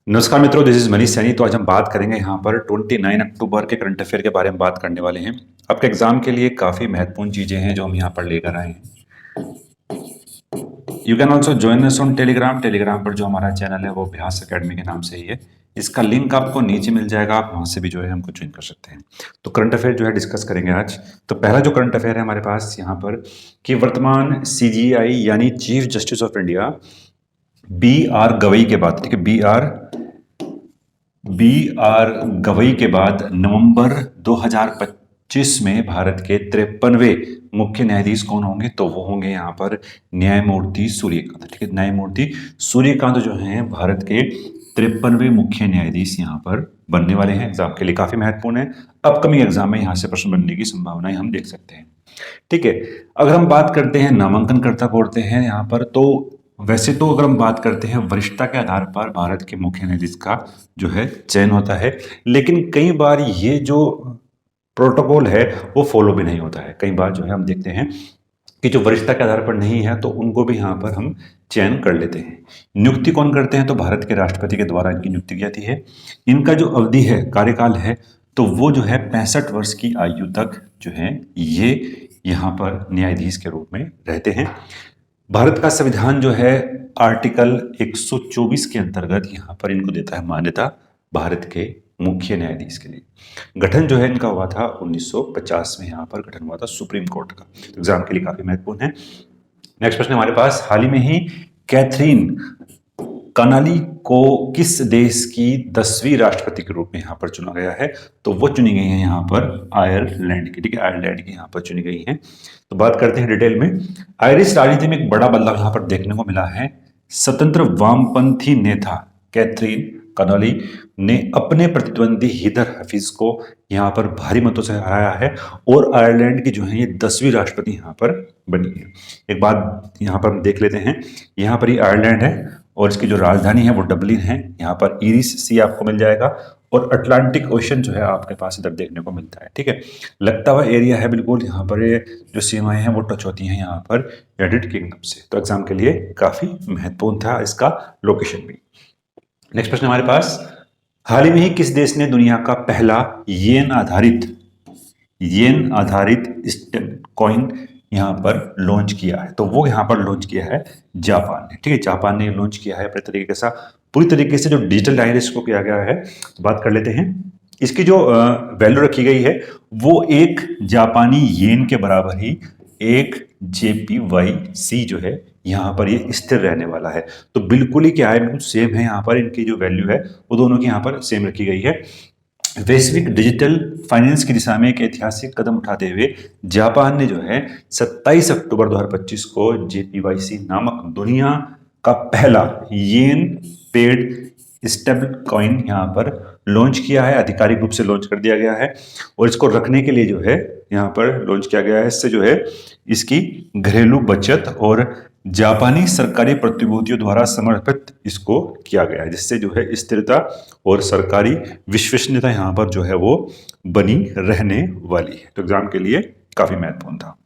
नमस्कार मित्रों, this is Manish Saini. तो आज हम बात करेंगे यहाँ पर 29 अक्टूबर के करंट अफेयर के बारे में बात करने वाले हैं। आपके एग्जाम के लिए काफ़ी महत्वपूर्ण चीज़ें हैं जो हम यहाँ पर लेकर आए हैं। You can also join us on Telegram. Telegram पर जो हमारा चैनल है वो अभ्यास अकेडमी के नाम से ही है। इसका लिंक आपको नीचे मिल जाएगा, आप वहाँ से भी जो है हमको ज्वाइन कर सकते हैं। तो करंट अफेयर जो है डिस्कस करेंगे आज। तो पहला जो करंट अफेयर है हमारे पास यहाँ पर कि वर्तमान CJI यानी chief justice of India BR Gavai के बाद, ठीक है, BR गवई के बाद नवंबर 2025 में भारत के 53वें मुख्य न्यायाधीश कौन होंगे? तो वो होंगे यहाँ पर न्यायमूर्ति सूर्यकांत। ठीक है, न्यायमूर्ति सूर्यकांत जो हैं भारत के 53वें मुख्य न्यायाधीश यहाँ पर बनने वाले हैं। एग्जाम के लिए काफी महत्वपूर्ण है। अपकमिंग एग्जाम में यहाँ से प्रश्न बनने की संभावनाएं हम देख सकते हैं। ठीक है, अगर हम बात करते हैं नामांकनकर्ता बोलते हैं यहाँ पर, तो वैसे तो अगर हम बात करते हैं वरिष्ठता के आधार पर भारत के मुख्य न्यायाधीश का जो है चयन होता है, लेकिन कई बार ये जो प्रोटोकॉल है वो फॉलो भी नहीं होता है। कई बार जो है हम देखते हैं कि जो वरिष्ठता के आधार पर नहीं है तो उनको भी यहाँ पर हम चयन कर लेते हैं। नियुक्ति कौन करते हैं? तो भारत के राष्ट्रपति के द्वारा इनकी नियुक्ति की जाती है। इनका जो अवधि है, कार्यकाल है, तो वो जो है 65 वर्ष की आयु तक जो है ये यहाँ पर न्यायाधीश के रूप में रहते हैं। भारत का संविधान जो है आर्टिकल 124 के अंतर्गत यहाँ पर इनको देता है मान्यता भारत के मुख्य न्यायाधीश के लिए। गठन जो है इनका हुआ था 1950 में, यहाँ पर गठन हुआ था सुप्रीम कोर्ट का। एग्जाम के लिए काफी महत्वपूर्ण है। नेक्स्ट प्रश्न हमारे पास, हाल ही में ही कैथरीन कनाली को किस देश की 10वीं राष्ट्रपति के रूप में यहाँ पर चुना गया है? तो वो चुनी गई है यहाँ पर आयरलैंड की। ठीक है, आयरलैंड की यहाँ पर चुनी गई है। तो बात करते हैं डिटेल में। आयरिश राजनीति में एक बड़ा बदलाव यहाँ पर देखने को मिला है। स्वतंत्र वामपंथी नेता कैथरीन कनाली ने अपने प्रतिद्वंदी हीदर हफीज को यहाँ पर भारी मतों से हराया है और आयरलैंड की जो है ये 10वीं राष्ट्रपति यहाँ पर बनी है। एक बात यहाँ पर हम देख लेते हैं, यहाँ पर ये आयरलैंड है और इसकी जो राजधानी है वो डबलिन है। यहाँ पर ईरिस सी आपको मिल जाएगा और अटलांटिक ओशन जो है आपके पास इधर देखने को मिलता है। ठीक है, लगता हुआ एरिया है बिल्कुल। यहाँ पर ये जो सीमाएं हैं वो टच होती हैं यहाँ पर यूनाइटेड किंगडम से। तो एग्जाम के लिए काफी महत्वपूर्ण था इसका लोकेशन भी। नेक्स्ट प्रश्न हमारे पास, हाल ही में ही किस देश ने दुनिया का पहला येन आधारित स्टेबल कॉइन यहाँ पर लॉन्च किया है? तो वो यहाँ पर लॉन्च किया है जापान ने। ठीक है, जापान ने लॉन्च किया है अपने तरीके से, पूरी तरीके से जो डिजिटल डायनेरिस को किया गया है। तो बात कर लेते हैं, इसकी जो वैल्यू रखी गई है वो एक जापानी येन के बराबर ही एक JPY जो है यहाँ पर ये स्थिर रहने वाला है। तो बिल्कुल ही क्या है, बिल्कुल सेम है। यहाँ पर इनकी जो वैल्यू है वो दोनों की यहाँ पर सेम रखी गई है। वैश्विक डिजिटल फाइनेंस की दिशा में एक ऐतिहासिक कदम उठाते हुए जापान ने जो है 27 अक्टूबर 2025 को JPYC नामक दुनिया का पहला येन पेड स्टेबल कॉइन यहाँ पर लॉन्च किया है। आधिकारिक रूप से लॉन्च कर दिया गया है और इसको रखने के लिए जो है यहाँ पर लॉन्च किया गया है। इससे जो है इसकी घरेलू बचत और जापानी सरकारी प्रतिभूतियों द्वारा समर्पित इसको किया गया है, जिससे जो है स्थिरता और सरकारी विश्वसनीयता यहाँ पर जो है वो बनी रहने वाली है। तो एग्जाम के लिए काफी महत्वपूर्ण था।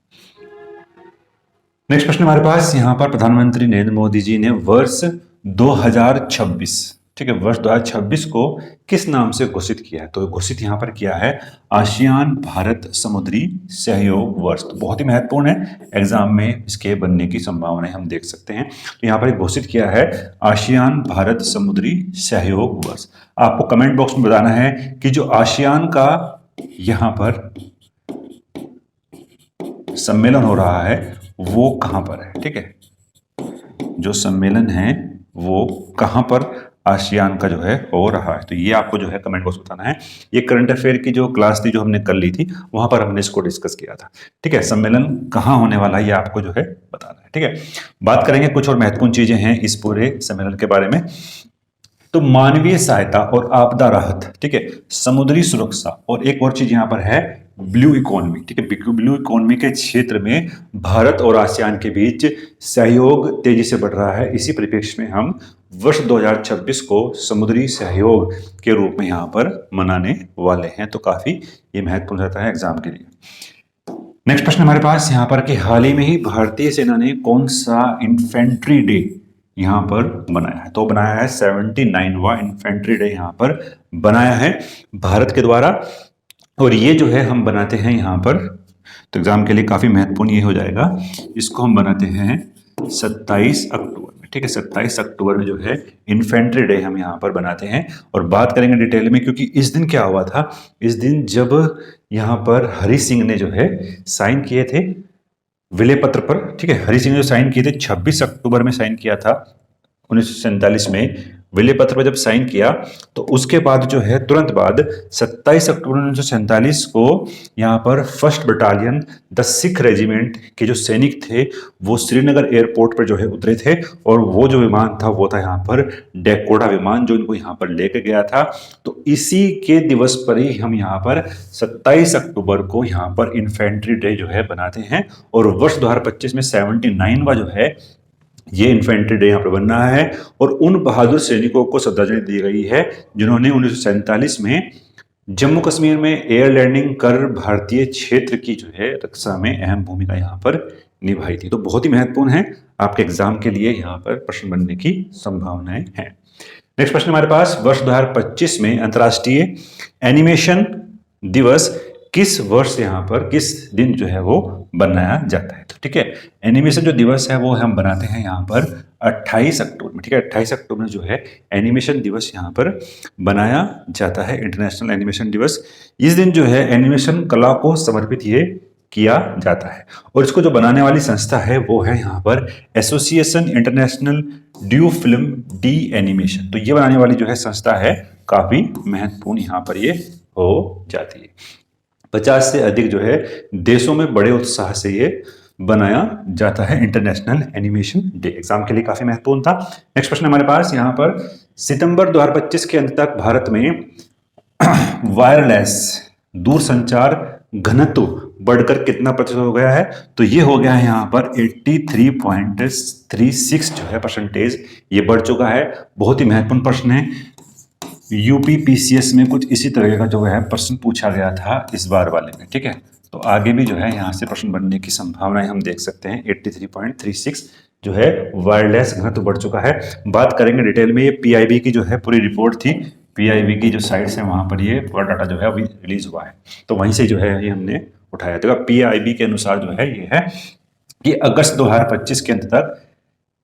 नेक्स्ट प्रश्न हमारे पास, यहाँ पर प्रधानमंत्री नरेंद्र मोदी जी ने वर्ष 2026, ठीक है, वर्ष 2026 को किस नाम से घोषित किया है? तो घोषित यहाँ पर किया है आसियान भारत समुद्री सहयोग वर्ष। तो बहुत ही महत्वपूर्ण है, एग्जाम में इसके बनने की संभावनाएं हम देख सकते हैं। तो यहाँ पर घोषित किया है आसियान भारत समुद्री सहयोग वर्ष। आपको कमेंट बॉक्स में बताना है कि जो आसियान का यहाँ पर सम्मेलन हो रहा है वो कहां पर है। ठीक है, जो सम्मेलन है वो कहां पर आसियान का जो है हो रहा है, तो ये आपको जो है कमेंट बॉक्स बताना है। ये करंट अफेयर की जो क्लास थी जो हमने कर ली थी वहां पर हमने इसको डिस्कस किया था। ठीक है, सम्मेलन कहां होने वाला है ये आपको जो है बताना है। ठीक है, बात करेंगे कुछ और महत्वपूर्ण चीजें हैं इस पूरे सम्मेलन के बारे में। तो मानवीय सहायता और आपदा राहत, ठीक है, समुद्री सुरक्षा और एक और चीज यहाँ पर है ब्लू इकोनॉमी। ठीक है, ब्लू इकोनॉमी के क्षेत्र में भारत और आसियान के बीच सहयोग तेजी से बढ़ रहा है। इसी परिप्रेक्ष्य में हम वर्ष 2026 को समुद्री सहयोग के रूप में यहाँ पर मनाने वाले हैं। तो काफी ये महत्वपूर्ण रहता है एग्जाम के लिए। नेक्स्ट प्रश्न हमारे पास यहाँ पर कि हाल ही में ही भारतीय सेना ने कौन सा इन्फेंट्री डे यहाँ पर बनाया है। तो बनाया है 79वां इन्फेंट्री डे यहाँ पर बनाया है भारत के द्वारा। और ये जो है हम बनाते हैं यहाँ पर, तो एग्जाम के लिए काफी महत्वपूर्ण ये हो जाएगा, इसको हम बनाते हैं 27 अक्टूबर में। ठीक है, 27 अक्टूबर में जो है इन्फेंट्री डे हम यहाँ पर बनाते हैं। और बात करेंगे डिटेल में, क्योंकि इस दिन क्या हुआ था, इस दिन जब यहाँ पर हरि सिंह ने जो है साइन किए थे विले पत्र पर। ठीक है, हरि सिंह ने जो साइन किए थे 26 अक्टूबर में साइन किया था 1947 में विले पत्र पर जब साइन किया, तो उसके बाद जो है तुरंत बाद 27 अक्टूबर 1947 को यहाँ पर first battalion the Sikh regiment के जो सैनिक थे वो श्रीनगर एयरपोर्ट पर जो है उतरे थे। और वो जो विमान था वो था यहाँ पर डेकोडा विमान, जो इनको यहाँ पर लेके गया था। तो इसी के दिवस पर ही हम यहाँ पर 27 अक्टूबर को यहाँ पर इन्फेंट्री डे जो है बनाते हैं। और वर्ष 2025 में 79वां जो है ये इन्फेंट्री डे यहाँ पर बन रहा है। और उन बहादुर सैनिकों को श्रद्धांजलि दी गई है जिन्होंने 1947 में जम्मू कश्मीर में एयर लैंडिंग कर भारतीय क्षेत्र की जो है रक्षा में अहम भूमिका यहाँ पर निभाई थी। तो बहुत ही महत्वपूर्ण है, आपके एग्जाम के लिए यहाँ पर प्रश्न बनने की संभावनाएं हैं। नेक्स्ट प्रश्न हमारे पास, वर्ष 2025 में अंतर्राष्ट्रीय एनिमेशन दिवस किस वर्ष यहाँ पर किस दिन जो है वो बनाया जाता है। तो ठीक है, एनिमेशन जो दिवस है वो हम बनाते हैं यहाँ पर 28 अक्टूबर में। ठीक है, 28 अक्टूबर में जो है एनिमेशन दिवस यहाँ पर बनाया जाता है, इंटरनेशनल एनिमेशन दिवस। इस दिन जो है एनिमेशन कला को समर्पित ये किया जाता है। और इसको जो बनाने वाली संस्था है वो है यहाँ पर association international due film D animation. तो ये बनाने वाली जो है संस्था है काफी महत्वपूर्ण यहाँ पर ये हो जाती है। 50 से अधिक जो है देशों में बड़े उत्साह से ये बनाया जाता है इंटरनेशनल एनिमेशन डे। एग्जाम के लिए काफी महत्वपूर्ण था। नेक्स्ट प्रश्न हमारे पास यहाँ पर, सितंबर 2025 के अंत तक भारत में वायरलेस दूरसंचार घनत्व बढ़कर कितना प्रतिशत हो गया है। तो ये हो गया है यहाँ पर 83.36 जो है परसेंटेज, ये बढ़ चुका है। बहुत ही महत्वपूर्ण प्रश्न है, यूपीपीसीएस में कुछ इसी तरह का जो है प्रश्न पूछा गया था इस बार वाले में। ठीक है, तो आगे भी जो है यहाँ से प्रश्न बनने की संभावनाएं हम देख सकते हैं। 83.36 जो है वायरलेस घनत्व बढ़ चुका है। बात करेंगे डिटेल में, ये पीआईबी की जो है पूरी रिपोर्ट थी, पीआईबी की जो साइट्स है वहां पर ये पूरा डाटा जो है अभी रिलीज हुआ है, तो वहीं से जो है ये हमने उठाया। तो पीआईबी के अनुसार जो है ये है कि अगस्त 2025 के अंत तक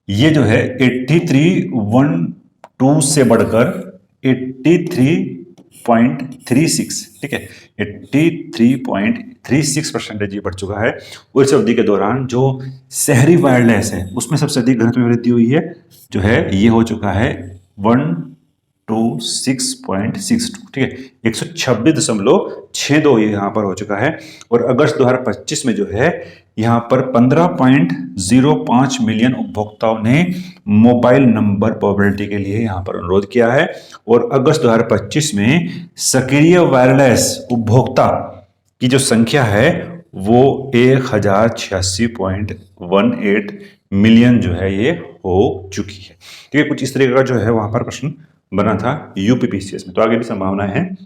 ये जो है 83.12 से बढ़कर 83.36, ठीक है, 83.36% ये बढ़ चुका है। और इस अवधि के दौरान जो शहरी वायरलेस है उसमें सबसे अधिक घनत्व में वृद्धि हुई है, जो है ये हो चुका है 126.62, ठीक है, 126.62 ये यहाँ पर हो चुका है। और अगस्त 2025 में जो है यहाँ पर 15.05 मिलियन उपभोक्ताओं ने मोबाइल नंबर पोर्टेबिलिटी के लिए यहाँ पर अनुरोध किया है। और अगस्त 2025 में सक्रिय वायरलेस उपभोक्ता की जो संख्या है वो 1086.18 मिलियन जो है ये हो चुकी है। ठीक है, कुछ इस तरीके का जो है वहां पर प्रश्न बना था यूपीपीसीएस में, तो आगे भी संभावनाएं हैं।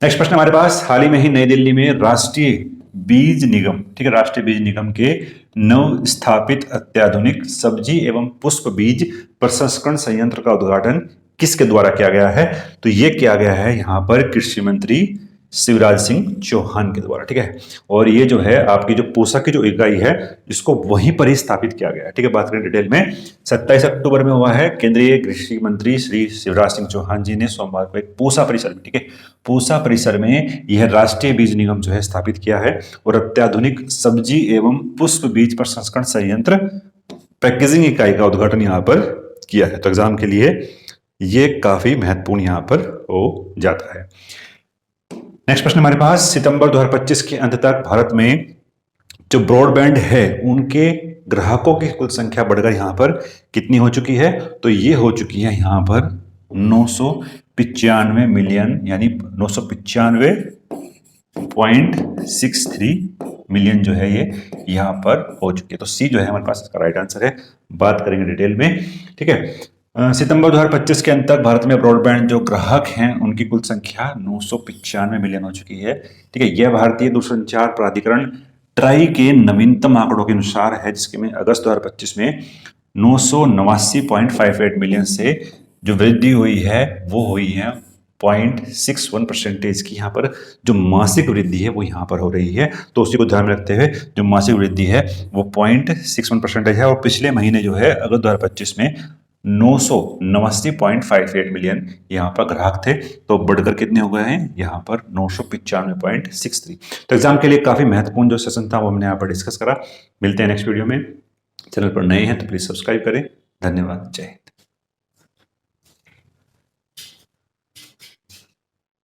नेक्स्ट प्रश्न हमारे पास, हाल ही में ही नई दिल्ली में राष्ट्रीय बीज निगम, ठीक है, राष्ट्रीय बीज निगम के नव स्थापित अत्याधुनिक सब्जी एवं पुष्प बीज प्रसंस्करण संयंत्र का उद्घाटन किसके द्वारा किया गया है। तो ये किया गया है यहाँ पर कृषि मंत्री शिवराज सिंह चौहान के द्वारा। ठीक है, और ये जो है आपकी जो पूसा की जो इकाई है इसको वहीं पर ही स्थापित किया गया है। ठीक है, बात करें डिटेल में, 27 अक्टूबर में हुआ है। केंद्रीय कृषि मंत्री श्री शिवराज सिंह चौहान जी ने सोमवार को एक पूसा परिसर में, ठीक है, पूसा परिसर में यह राष्ट्रीय बीज निगम जो है स्थापित किया है। और अत्याधुनिक सब्जी एवं पुष्प बीज प्रसंस्करण संयंत्र पैकेजिंग इकाई का उद्घाटन यहाँ पर किया है। तो एग्जाम के लिए ये काफी महत्वपूर्ण यहाँ पर हो जाता है। नेक्स्ट प्रश्न हमारे पास, सितंबर 2025 के अंत तक भारत में जो ब्रॉडबैंड है उनके ग्राहकों की कुल संख्या बढ़कर यहाँ पर कितनी हो चुकी है। तो ये हो चुकी है यहाँ पर 995 मिलियन, यानी 995.63 मिलियन जो है ये यहाँ पर हो चुकी है। तो सी जो है हमारे पास इसका राइट आंसर है। बात करेंगे डिटेल में, ठीक है, सितंबर 2025 के अंत तक भारत में ब्रॉडबैंड जो ग्राहक हैं उनकी कुल संख्या 995 मिलियन हो चुकी है। ठीक है, यह भारतीय दूरसंचार प्राधिकरण ट्राई के नवीनतम आंकड़ों के अनुसार है, जिसके में अगस्त 2025 में 989.58 मिलियन से जो वृद्धि हुई है वो हुई है 0.61% की। यहाँ पर जो मासिक वृद्धि है वो यहाँ पर हो रही है, तो उसी को ध्यान में रखते हुए जो मासिक वृद्धि है वो 0.61% है। और पिछले महीने जो है अगस्त 2025 में 989.58 मिलियन यहाँ पर ग्राहक थे, तो बढ़कर कितने हो गए हैं यहाँ पर 995.63। तो एग्जाम के लिए काफी महत्वपूर्ण जो सेशन था वो हमने यहाँ पर डिस्कस करा। मिलते हैं नेक्स्ट वीडियो में। चैनल पर नए हैं तो प्लीज सब्सक्राइब करें। धन्यवाद। जय हिंद।